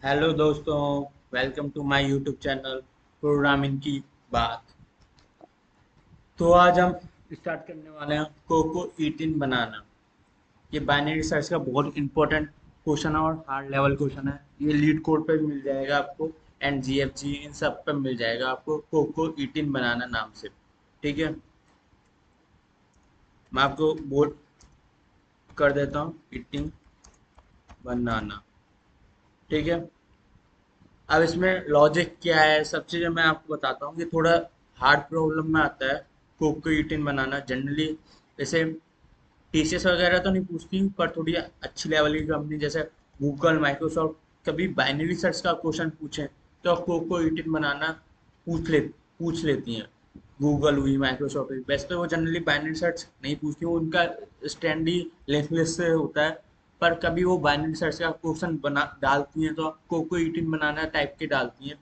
Hello दोस्तों, welcome to my YouTube channel programming की बात। तो आज हम स्टार्ट करने वाले हैं कोको ईटिन बनाना। ये बाइनरी सर्च का बहुत इंपॉर्टेंट क्वेश्चन है और हार्ड लेवल क्वेश्चन है। ये लीड कोड पे भी मिल जाएगा आपको, एंड जीएफजी इन सब पे मिल जाएगा आपको कोको ईटिन बनाना नाम से। ठीक है, मैं आपको बोर्ड कर देता हूँ ईटिंग बनाना। ठीक है, अब इसमें लॉजिक क्या है, सब चीज़ें मैं आपको बताता हूँ। ये थोड़ा हार्ड प्रॉब्लम में आता है कोको ईटिन बनाना। जनरली जैसे टीसीएस वगैरह तो नहीं पूछती, पर थोड़ी अच्छी लेवल की कंपनी जैसे गूगल, माइक्रोसॉफ्ट कभी बाइनरी सर्च का क्वेश्चन पूछें तो कोको ईटिन बनाना पूछ लेती हैं। गूगल हुई, माइक्रोसॉफ्ट हुई, वैसे तो वो जनरली बाइनरी सर्च नहीं पूछती, वो उनका स्टैंड ही लिंक लिस्ट से होता है। पर कभी वो बाइनरी सर्च का क्वेश्चन बना डालती हैं तो कोको ईटिन बनाना टाइप के डालती हैं।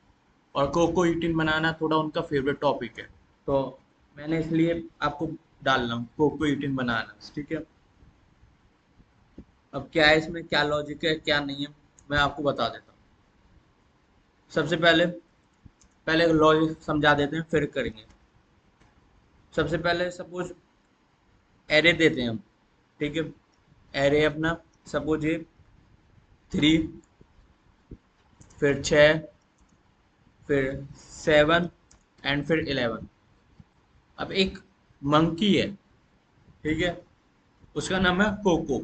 और कोको ईटिन बनाना थोड़ा उनका फेवरेट टॉपिक है, तो मैंने इसलिए आपको डाल रहा हूँ कोको ईटिन बनाना। ठीक है, अब क्या है इसमें, क्या लॉजिक है क्या नहीं है, मैं आपको बता देता हूँ। सबसे पहले पहले लॉजिक समझा देते हैं, फिर करेंगे। सबसे पहले सपोज एरे देते हैं हम। ठीक है, एरे अपना सपोज ये 3, फिर 6, फिर 7 एंड फिर 11। अब एक मंकी है, ठीक है, उसका नाम है कोको।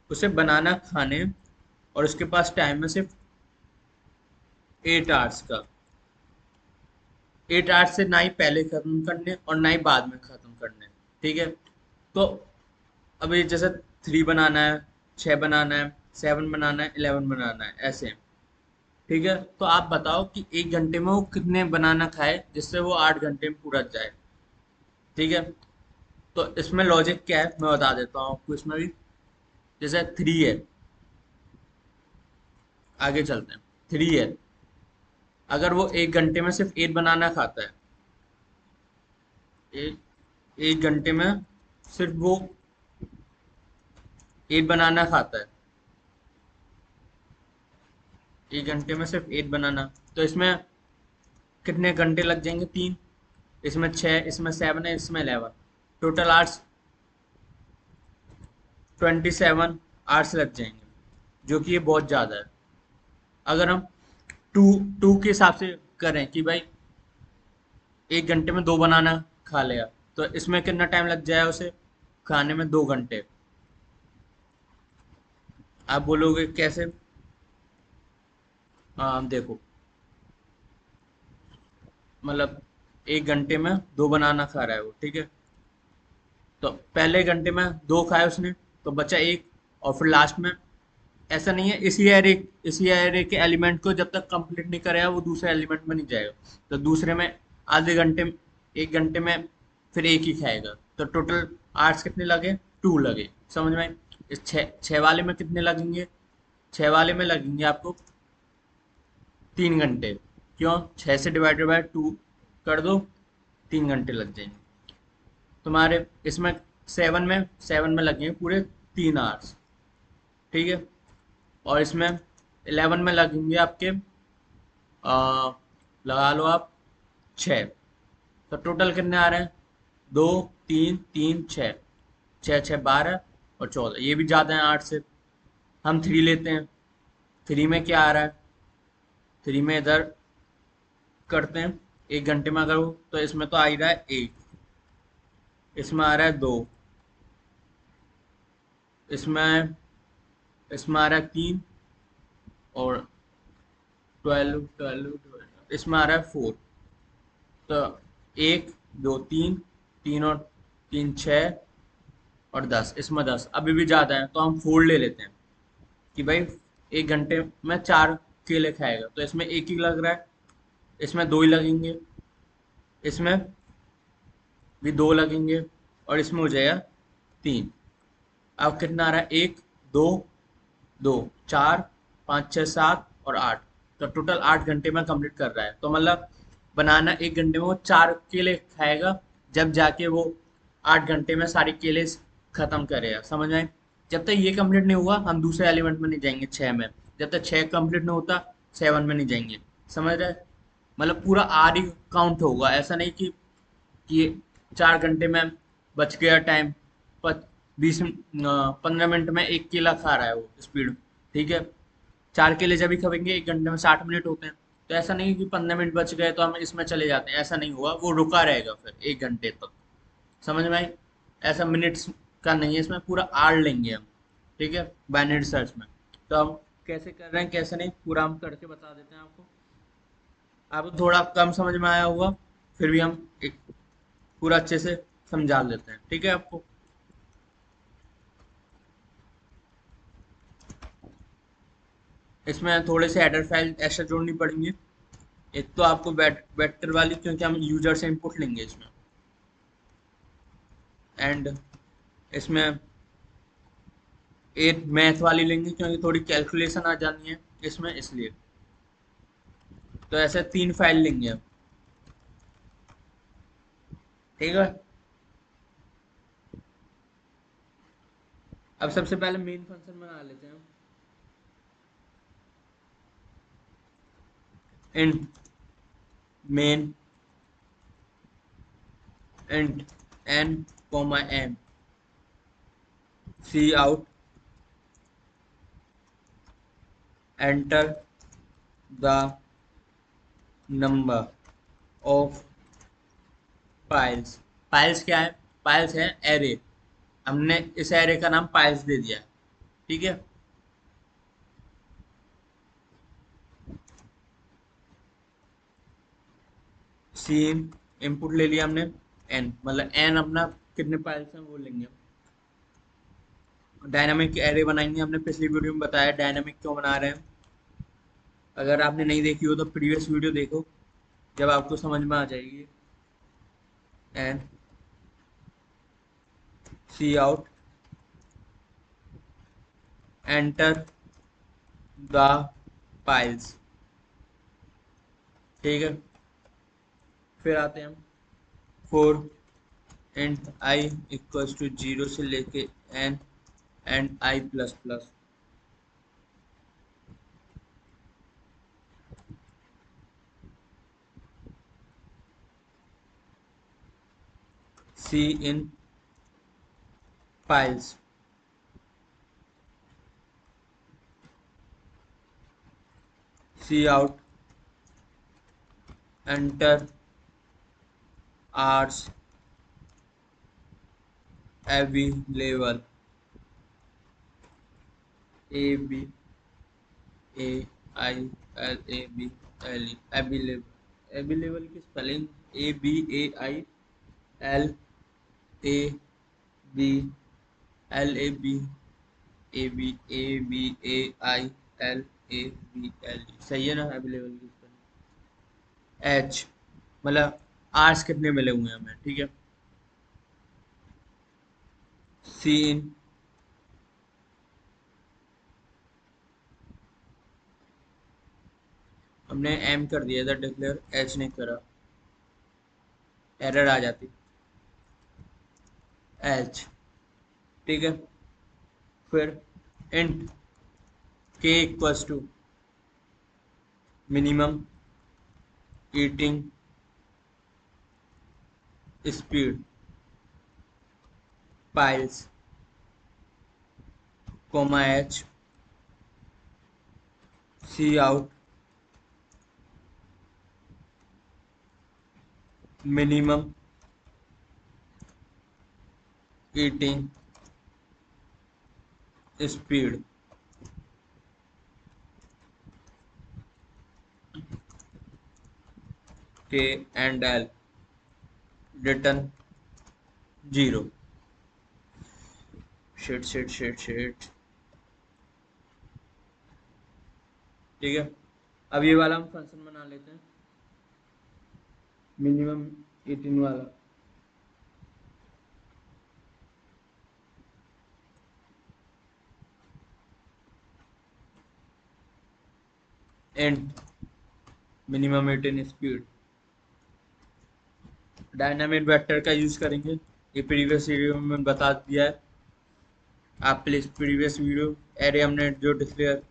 उसे बनाना खाने, और उसके पास टाइम है सिर्फ 8 आवर्स का। 8 आवर्स से ना ही पहले खत्म करने और ना ही बाद में खत्म करने। ठीक है, तो अभी जैसे 3 बनाना है, 6 बनाना है, 7 बनाना है, 11 बनाना है, ऐसे। ठीक है, तो आप बताओ कि 1 घंटे में वो कितने बनाना खाए जिससे वो 8 घंटे में पूरा जाए। ठीक है, तो इसमें लॉजिक क्या है मैं बता देता हूँ आपको इसमें भी। जैसे 3 है, आगे चलते हैं। 3 है, अगर वो 1 घंटे में सिर्फ 8 बनाना खाता है, एक 1 घंटे में सिर्फ वो 8 बनाना खाता है, 1 घंटे में सिर्फ 8 बनाना, तो इसमें कितने घंटे लग जाएंगे? 3। इसमें 6, इसमें 7 है, इसमें 11। टोटल आवर्स 27 आवर्स लग जाएंगे, जो कि ये बहुत ज़्यादा है। अगर हम टू टू के हिसाब से करें कि भाई 1 घंटे में 2 बनाना खा लिया, तो इसमें कितना टाइम लग जाए उसे खाने में? 2 घंटे। आप बोलोगे कैसे? हाँ देखो, मतलब 1 घंटे में 2 बनाना खा रहा है वो। ठीक है, तो पहले घंटे में 2 खाए उसने, तो बचा 1। और फिर लास्ट में ऐसा नहीं है, इसी एरे के एलिमेंट को जब तक कंप्लीट नहीं करेगा वो दूसरे एलिमेंट में नहीं जाएगा। तो दूसरे में आधे घंटे 1 घंटे में फिर एक ही खाएगा, तो टोटल आवर्स कितने लगे? 2 लगे। समझ में आई? इस छः वाले में कितने लगेंगे? 6 वाले में लगेंगे आपको 3 घंटे। क्यों? 6 से डिवाइडेड बाय 2 कर दो, 3 घंटे लग जाएंगे तुम्हारे। इसमें 7 में लगेंगे पूरे 3 आवर्स। ठीक है, और इसमें 11 में लगेंगे आपके आ, लगा लो आप 6। तो टोटल कितने आ रहे हैं? 2, 3, 3, 6। 6, 6, 12 और 14, ये भी ज़्यादा है 8 से। हम 3 लेते हैं। 3 में क्या आ रहा है? 3 में इधर करते हैं, 1 घंटे में अगर हो तो इसमें तो आ ही रहा है 1, इसमें आ रहा है 2, इसमें इसमें आ रहा है 3, और 12 इसमें आ रहा है 4। तो 1, 2, 3, 3 और 3, 6 और 10, इसमें 10 अभी भी ज़्यादा है, तो हम 4 ले लेते हैं कि भाई 1 घंटे में 4 केले खाएगा, तो इसमें एक ही लग रहा है, इसमें 2 ही लगेंगे, इसमें भी 2 लगेंगे, और इसमें हो जाएगा 3। अब कितना आ रहा है? 1, 2, 2, 4, 5, 6, 7 और 8। तो टोटल 8 घंटे में कंप्लीट कर रहा है, तो मतलब बनाना 1 घंटे में वो 4 केले खाएगा, जब जाके वो 8 घंटे में सारे केले खत्म करेगा। समझ में आए? जब तक ये कंप्लीट नहीं हुआ हम दूसरे एलिमेंट में नहीं जाएंगे 6 में। जब तक 6 कंप्लीट नहीं होता 7 में नहीं जाएंगे। समझ रहे? मतलब पूरा आर ही काउंट होगा, ऐसा नहीं कि 4 घंटे में बच गया टाइम, 15 मिनट में एक केला खा रहा है वो स्पीड। ठीक है, 4 केले जब भी खाएंगे 1 घंटे में 60 मिनट होते हैं। तो ऐसा नहीं कि 15 मिनट बच गए तो हम इसमें चले जाते हैं, ऐसा नहीं हुआ, वो रुका रहेगा फिर 1 घंटे तक। समझ में आई? ऐसा मिनट्स का नहीं है, इसमें पूरा आर लेंगे हम। ठीक है, बाइनरी सर्च में। तो हम कैसे कर रहे हैं कैसे नहीं पूरा हम करके बता देते हैं आपको। आपको थोड़ा कम समझ में आया होगा, फिर भी हम एक पूरा अच्छे से समझा लेते हैं। ठीक है आपको? इसमें थोड़े से हेडर फाइल एक्स्ट्रा जोड़नी पड़ेंगी। एक तो आपको वेक्टर वाली, क्योंकि हम यूजर से इनपुट लेंगे इसमें। एंड इसमें एक मैथ वाली लेंगे, क्योंकि थोड़ी कैलकुलेशन आ जानी है इसमें, इसलिए। तो ऐसे 3 फाइल लेंगे हम। ठीक है, अब सबसे पहले मेन फंक्शन बना लेते हैं हम। Int main int n comma m c out enter the number of piles. Piles क्या है? पाइल्स है एरे। हमने इस एरे का नाम पाइल्स दे दिया है। ठीक है, सी इनपुट ले लिया हमने, एन मतलब एन अपना कितने पाइल्स हैं वो लेंगे। डायनामिक एरे बनाएंगे, हमने पिछली वीडियो में बताया डायनामिक क्यों बना रहे हैं। अगर आपने नहीं देखी हो तो प्रीवियस वीडियो देखो, जब आपको समझ में आ जाएगी। N C out enter the piles. ठीक है, फिर आते हैं हम for int I equals to 0 से लेके N and I plus plus. C in piles, C out enter hours available, A B A I L A B L E, available. Available की spelling A B A I L A B L A B A B A I L A B L E, सही है ना? Available की spelling. H मतलब hours कितने मिले हुए हैं हमें। ठीक है, सी इन हमने एम कर दिया था डिक्लेयर, एच नहीं करा, एरर आ जाती। एच, ठीक है, फिर int K equals to minimum eating speed piles comma H C out minimum eating speed K end L return 0। Shit shit shit shit. ठीक है, अब ये वाला हम फंक्शन बना लेते हैं, मिनिमम 18 वाला। And minimum 18 speed dynamic vector का यूज करेंगे, ये प्रीवियस वीडियो में बता दिया है। आप प्लीज प्रीवियस वीडियो, एरे हमने जो डिक्लेयर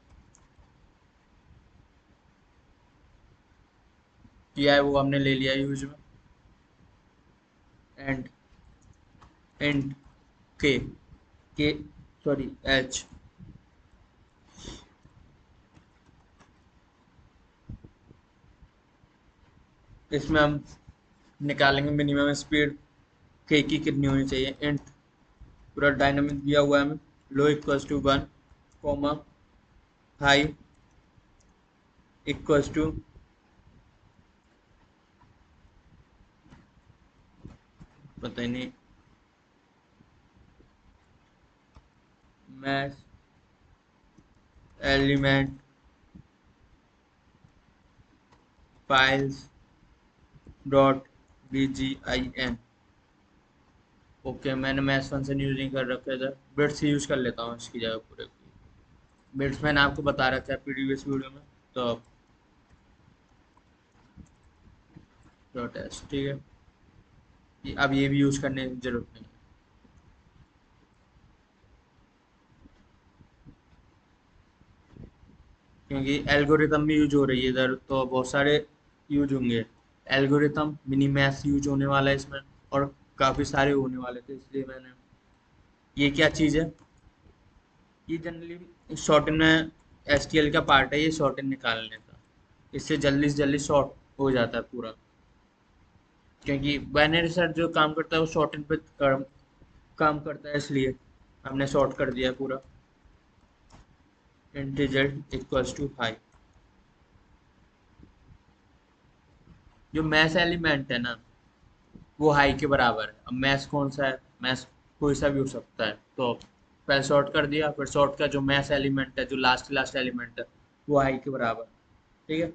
किया है वो हमने ले लिया यूज में। एंड एंड के के सॉरी एच, इसमें हम निकालेंगे मिनिमम स्पीड के की कितनी होनी चाहिए। इंट पूरा डायनामिक दिया हुआ है हमें, low equals to 1, comma high equals to पता ही नहीं, मैथ element piles dot bgin। Okay, मैंने मैथ फंक्शन यूज नहीं कर रखा है इधर, बिट्स यूज कर लेता हूँ इसकी जगह पूरे की। बिट्स मैंने आपको बता रखा है प्रीवियस वीडियो में, तो डॉट एस, ठीक है। अब ये भी यूज करने की जरूरत नहीं है, क्योंकि एल्गोरिथम भी यूज हो रही है इधर, तो बहुत सारे यूज होंगे। एल्गोरिथम मिनी मैथ यूज होने वाला है इसमें, और काफ़ी सारे होने वाले थे, इसलिए मैंने, ये क्या चीज़ है, ये जनरली शॉर्टन में एसटीएल का पार्ट है, ये शॉर्टन निकालने का, इससे जल्दी से जल्दी शॉर्ट हो जाता है पूरा, क्योंकि बाइनरी सर्च जो काम करता है वो शॉर्टन पे काम करता है, इसलिए हमने शॉर्ट कर दिया पूरा। इंटीजर इक्वल्स टू हाई, जो मैथ एलिमेंट है ना वो हाई के बराबर है। अब मैथ कौन सा है, मैथ कोई सा भी हो सकता है, तो पहले शॉर्ट कर दिया, फिर शॉर्ट का जो मैथ एलिमेंट है, जो लास्ट लास्ट एलिमेंट है, वो हाई के बराबर, ठीक है।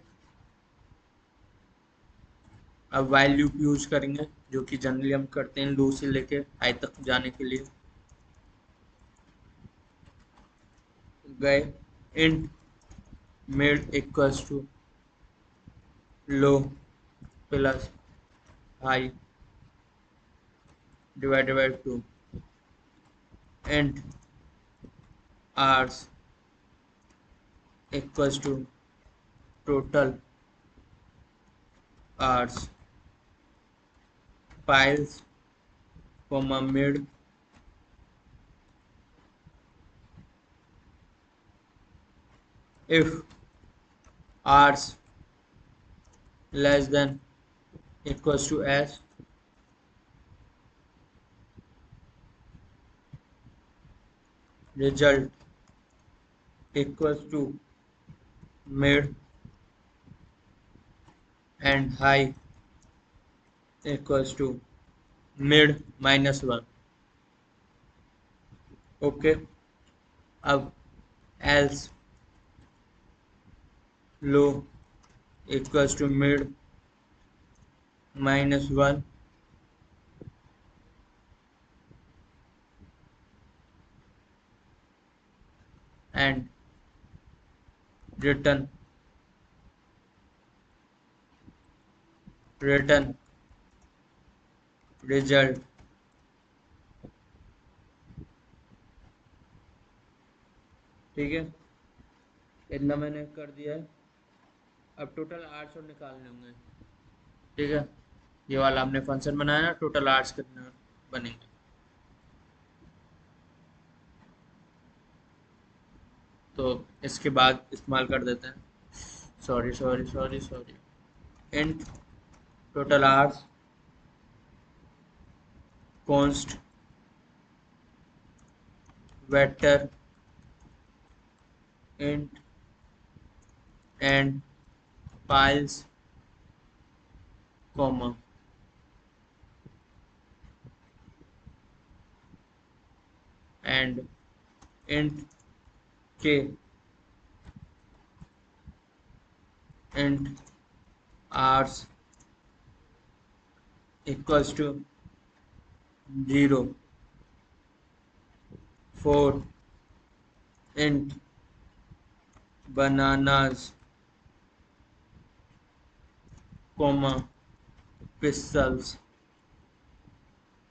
अब वाइल लूप यूज करेंगे, जो कि जनरली हम करते हैं लो से लेके हाई तक जाने के लिए। गए, int mid equals to low plus high divided by 2, int hours equals to total hours piles comma mid if hours less than equals to S, result equals to mid and high equals to mid minus 1। Okay, अब else low equals to mid minus 1 and return return result. ठीक है, इतना मैंने कर दिया है। अब total arts और निकालने होंगे, ठीक है। ये वाला हमने फंक्शन बनाया ना, टोटल आर्ट्स कितने बनेंगे, तो इसके बाद इस्तेमाल कर देते हैं। Sorry sorry sorry sorry, int total hours const vector int and piles comma and int K int hours equals to 0 4 int bananas comma pixels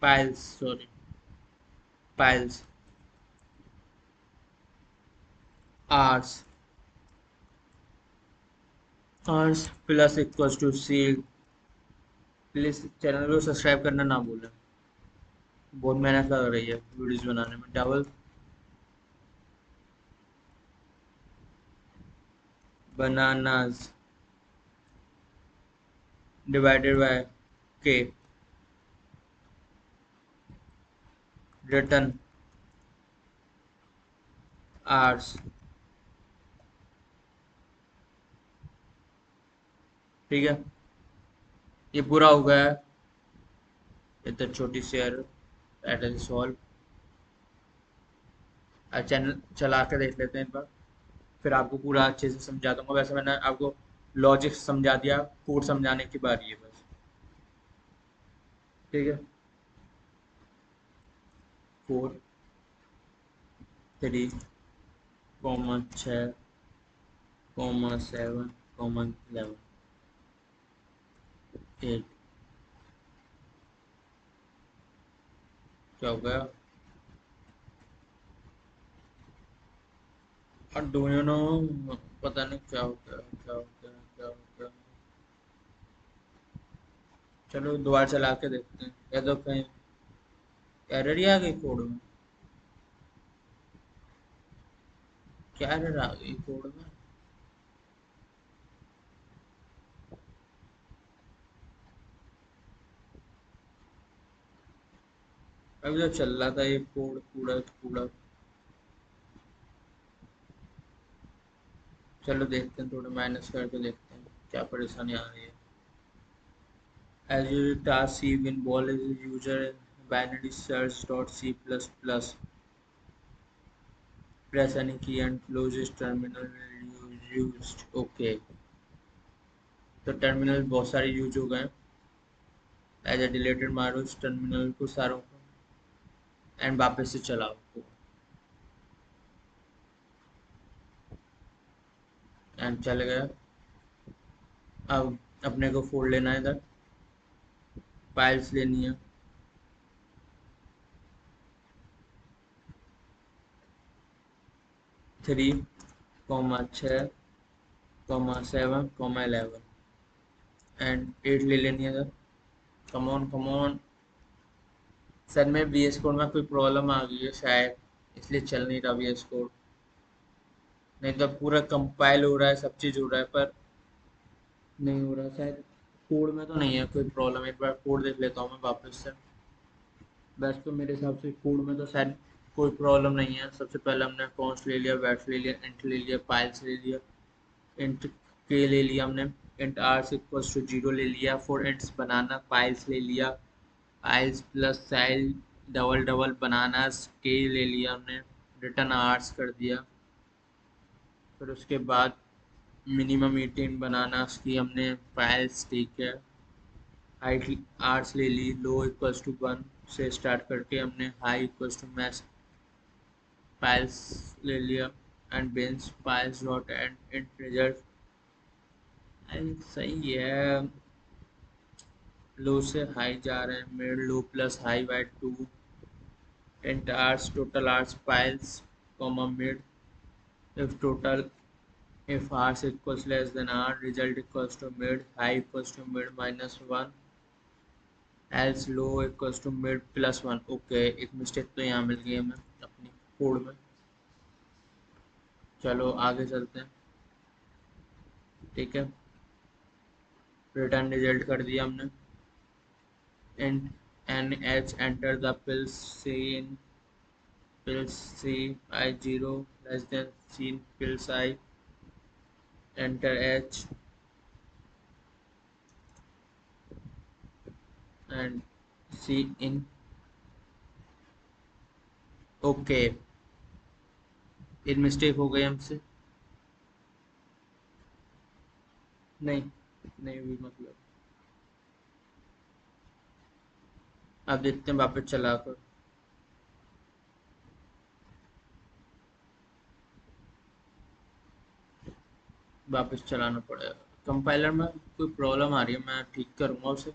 piles sorry piles hours hours plus equals to C. Please channel को subscribe करना ना भूलें, बहुत मेहनत लग रही है videos बनाने में। Double bananas divided by K return hours. ठीक है, ये पूरा हो गया है। इधर छोटी सी error, it is solve. Channel चला के देख लेते हैं एक बार, फिर आपको पूरा अच्छे से समझा दूंगा। वैसे मैंने आपको लॉजिक समझा दिया, कोड समझाने की बारी है बस। ठीक है, 4, 3, 6, 7, 11, 8। क्या हो गया? और दोनों पता नहीं क्या हो गया, क्या हो गया, क्या हो गया। चलो दोबारा चला के देखते हैं, या तो कहीं एरर ही आ गई कोड में। क्या एरर आ गई कोड में? अभी तो चल रहा था ये कोड पूरा पूरा। चलो देखते हैं, थोड़ा माइनस करके देखते हैं क्या परेशानी आ रही है। As usual, task C win ball is a user binary search dot C plus plus. Press any key and close this terminal used. Okay, तो टर्मिनल बहुत सारे यूज हो गए। एज ए डिलेटेड मारो इस टर्मिनल को सारों को, एंड वापस से चलाओ, एंड चल गया। अब अपने को फोल्ड लेना है, इधर फाइल्स लेनी है। 3, 6, 7, 11 एंड 8 ले लेनी है इधर। Come on come on. Sir में VS कोड में कोई प्रॉब्लम आ गई है शायद, इसलिए चल नहीं रहा VS कोड। नहीं तो पूरा कंपाइल हो रहा है, सब चीज़ हो रहा है, पर नहीं हो रहा शायद। कोड में तो नहीं है कोई प्रॉब्लम, एक बार कोड देख लेता हूँ मैं वापस से। वैसे तो मेरे हिसाब से कोड में तो शायद कोई प्रॉब्लम नहीं है। सबसे पहले हमने कॉन्स्ट ले लिया, वैट्स ले लिया, इंट ले लिया, पाइल्स ले लिया, इंट के ले लिया हमने, इंट आर इक्वल्स टू 0 ले लिया, फोर इंट्स बनाना पाइल्स ले लिया, पाइल्स प्लस साइल डबल डबल बनानास के ले लिया हमने, रिटर्न आर्स कर दिया। फिर उसके बाद मिनिमम 18 बनानास की हमने पाइल्स, ठीक है। हाइट आर्ट्स ले ली, लो इक्वल्स टू 1 से स्टार्ट करके हमने high equals to max piles ले लिया, and bench piles dot end int result. सही है। लो से हाई जा रहे हैं, mid low plus high by 2, int arts total arts piles comma mid, if total if r equals less than r result equals to mid, high equals to mid minus 1, else low equals to mid plus 1। Okay, एक mistake तो यहाँ मिल गई हमें अपनी code में। चलो आगे चलते हैं। ठीक है, रिटर्न रिजल्ट कर दिया हमने। int nh enter the pills c in pills c I 0 less than c in pills I, enter h and c in। Okay, एक मिस्टेक हो गई हमसे। नहीं, नहीं हुई मतलब। अब देखते हैं वापस चला कर। वापस चलाना पड़ेगा, कंपाइलर में कोई प्रॉब्लम आ रही है, मैं ठीक करूँगा उसे।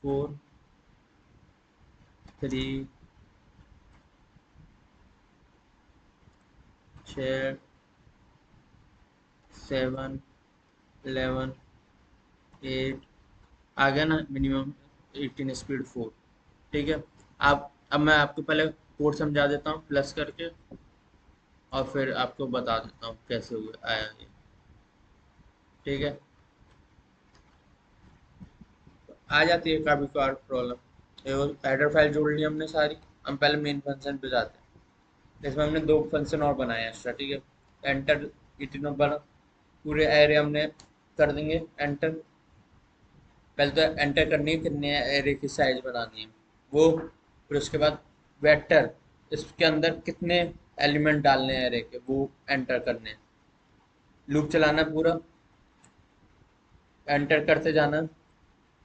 4, 3, 6, 7, 11, 8, आ गया ना मिनिमम 18 स्पीड 4। ठीक है। आप अब मैं आपको पहले कोड समझा देता हूँ प्लस करके, और फिर आपको बता देता हूँ कैसे हुआ आया ये। ठीक है। आ जाती है कभी कभार प्रॉब्लम। देखो हेडर फाइल जोड़ ली हमने सारी। हम पहले मेन फंक्शन पे जाते हैं। इसमें हमने दो फंक्शन और बनाए हैं एक्स्ट्रा। ठीक है। एंटर इतने बना पूरे एरे हमने कर देंगे एंटर। पहले तो एंटर करनी है कितने एरे की साइज बनानी है वो, फिर उसके बाद वेक्टर इसके अंदर कितने एलिमेंट डालने हैं एरे के वो एंटर करने हैं। लूप चलाना पूरा, एंटर करते जाना।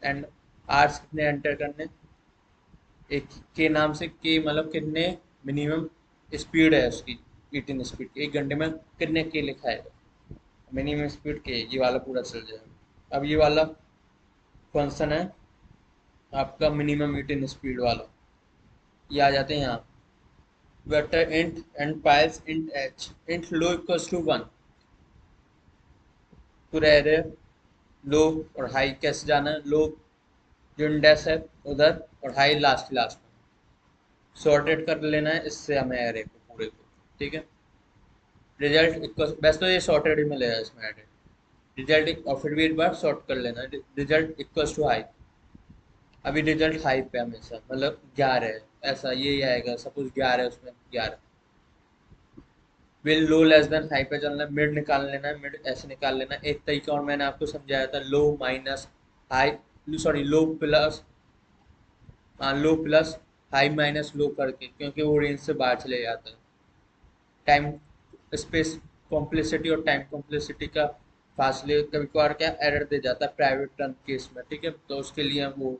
एंड आर्स कितने एंटर करने, एक के नाम से के मतलब कितने मिनिमम स्पीड है उसकी, ईटिंग स्पीड एक घंटे में कितने के लिखा है, मिनिमम स्पीड के ये वाला पूरा चल जाएगा। अब ये वाला फंक्शन है आपका मिनिमम ईटिंग स्पीड वाला, ये आ जाते हैं यहाँ। Vector int and piles int h int low equals to 1, पूरा एरे लो और हाई कैसे जाना है, लो जो इंडेक्स है उधर और हाई लास्ट लास्ट में सॉर्टेड कर लेना है इससे हमें एरे को पूरे को। ठीक है। रिजल्ट इक्वल वैसे तो ये सॉर्टेड ही मिलेगा इसमें एडेड रिजल्ट, और फिर भी एक बार सॉर्ट कर लेना रिजल्ट इक्वल्स टू हाई। अभी रिजल्ट हाई पे हमेशा मतलब 11 है, ऐसा ये आएगा सपोज 11 है उसमें 11। Will low less than high पे चलना है, मिड निकाल लेना है, मिड ऐसे निकाल लेना है। एक तरीका और मैंने आपको समझाया था, लो माइनस हाई सॉरी लो प्लस, हाँ लो प्लस हाई माइनस लो करके, क्योंकि वो रेंज से बाहर चले जाता है। टाइम स्पेस कॉम्प्लेक्सिटी और टाइम कॉम्प्लेक्सिटी का फासले कभी कभार क्या एरर दे जाता है प्राइवेट टर्म केस में। ठीक है। तो उसके लिए हम वो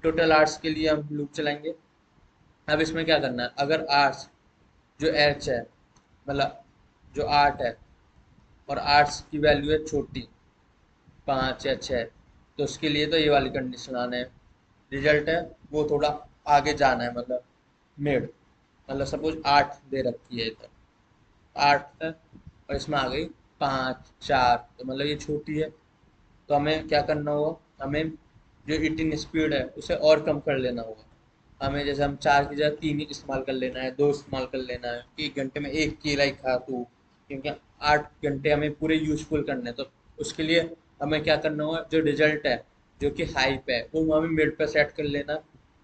टोटल आर्ट्स के लिए हम लूप चलाएंगे। अब इसमें क्या करना है, अगर आर्ट्स जो एच है मतलब जो आर्ट है और आर्ट्स की वैल्यू है छोटी 5 या 6, तो उसके लिए तो ये वाली कंडीशन आना है। रिजल्ट है वो थोड़ा आगे जाना है मतलब मिड, मतलब सपोज 8 दे रखी है इधर 8 है और इसमें आ गई 5 4, तो मतलब ये छोटी है। तो हमें क्या करना होगा, हमें जो ईटिंग स्पीड है उसे और कम कर लेना होगा। हमें जैसे हम 4 की जगह 3 ही इस्तेमाल कर लेना है, 2 इस्तेमाल कर लेना है कि 1 घंटे में एक केला ही खा तू, क्योंकि 8 घंटे हमें पूरे यूजफुल करने हैं। तो उसके लिए हमें क्या करना होगा, जो रिजल्ट है जो कि हाई पे है वो हमें मिड पे सेट कर लेना,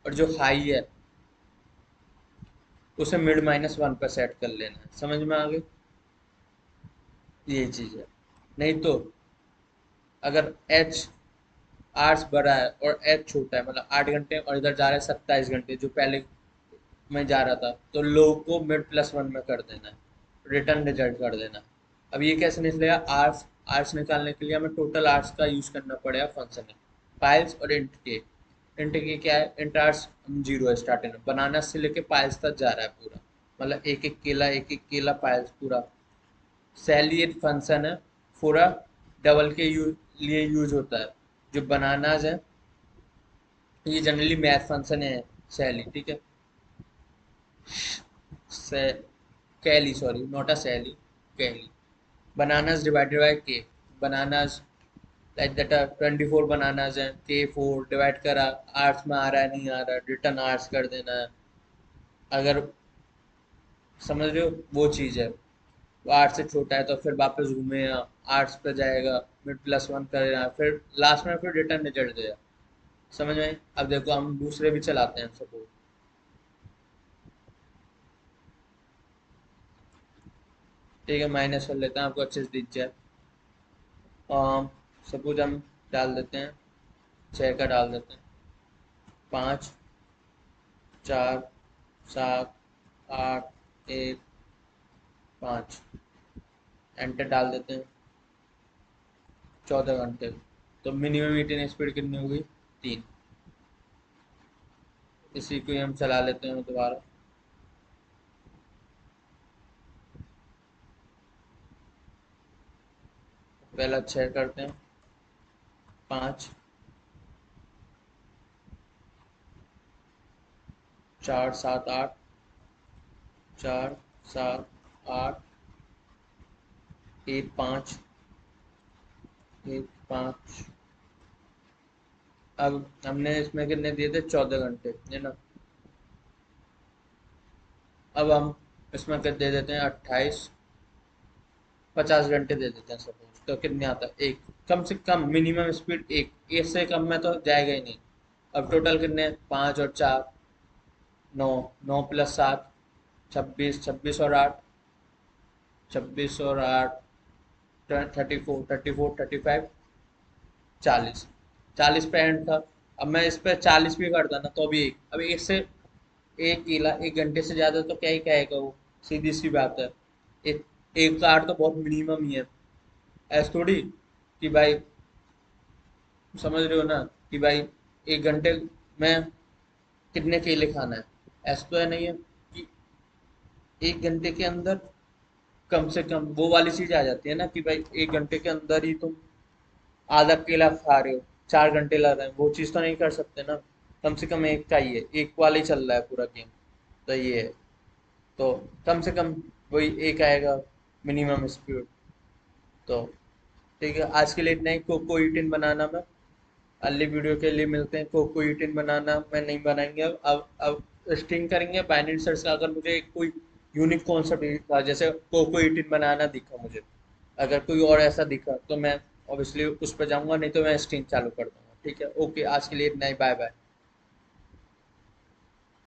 और जो हाई है उसे मिड -1 पे सेट कर लेना है। समझ में आ गई ये चीज़ है। नहीं तो अगर एच आर्स बड़ा है और एच छोटा है मतलब 8 घंटे और इधर जा रहा है 27 घंटे जो पहले में जा रहा था, तो लो को मिड +1 में कर देना है, रिटर्न रिजल्ट कर देना। अब ये कैसे निकलेगा, आर्स आर्स निकालने के लिए हमें टोटल आर्स का यूज करना पड़ेगा फंक्शन है पाइल्स और इंट के क्या है, इंट आर्स 0 है स्टार्टिंग में, बनाना से लेके पाइल्स तक जा रहा है पूरा, मतलब एक एक केला पाइल्स पूरा। सैली एक फंक्शन है पूरा डबल के लिए यूज होता है। जो बनानाज है ये जनरली मैथ फंक्शन है सैली। ठीक है। से Kelly sorry not a Sally, Kelly. Bananas divided by K, bananas like that 24 bananas हैं, के 4 डिवाइड करा, आर्ट्स में आ रहा है नहीं आ रहा, रिटर्न आर्ट्स कर देना है। अगर समझ रहे हो वो चीज़ है, वो आर्ट्स से छोटा है तो फिर वापस घूमेगा आर्ट्स पे जाएगा, फिर +1 करेगा, फिर लास्ट में फिर रिटर्न रिजल्ट देगा। समझ में? अब देखो हम दूसरे भी चलाते हैं सपोज। ठीक है माइनस कर लेते हैं आपको अच्छे से दिख जाए। सपोज हम डाल देते हैं 6 का डाल देते हैं, 5 4 7 8 1 5, एंटर डाल देते हैं 14 घंटे। तो मिनिमम ईटिंग स्पीड कितनी होगी 3। इसी को ही हम चला लेते हैं दोबारा। पहला 6 करते हैं, 5 4 7 8, 4 7 8 1 5, एक 5। अब हमने इसमें कितने दिए थे, 14 घंटे है ना। अब हम इसमें कर दे देते हैं 28, 50 घंटे दे देते हैं सपोज, तो कितने आता है, एक। कम से कम मिनिमम स्पीड एक, इससे कम में तो जाएगा ही नहीं। अब टोटल कितने, 5 और 4, 9, 9 + 7, 26, 26 और 8, 26 और 8, 34, 34, 35, 40, 40 पे एंड था। अब मैं इस पे 40 भी करता ना तो भी एक, अब एक से एक कीला 1 घंटे से ज्यादा तो क्या ही कहेगा वो, सीधी सी बात है। एक, एक कार तो बहुत मिनिमम ही है। ऐसा थोड़ी कि भाई, समझ रहे हो ना, कि भाई 1 घंटे में कितने केले खाना है। ऐसा तो है नहीं है कि 1 घंटे के अंदर कम से कम वो वाली चीज आ जाती है ना कि भाई 1 घंटे के अंदर ही तुम आधा केला खा रहे हो, 4 घंटे लग रहे हैं, वो चीज तो नहीं कर सकते ना। कम से कम एक चाहिए, एक वाला ही चल रहा है पूरा गेम। तो ये है, तो कम से कम वही एक आएगा मिनिमम स्पीड। तो ठीक है, आज के लिए इतना ही। कोको ईटिन बनाना में अगली वीडियो के लिए मिलते हैं। कोको ईटिन बनाना मैं नहीं बनाएंगे अब स्ट्रिंग करेंगे बाइनरी सर्च का। अगर मुझे कोई यूनिक कॉन्सेप्ट जैसे कोको ईटिन बनाना दिखा मुझे, अगर कोई और ऐसा दिखा तो मैं ऑब्वियसली उस पर जाऊंगा, नहीं तो मैं स्ट्रिंग चालू कर दूंगा। ठीक है, ओके, आज के लिए इतना ही, बाय बाय।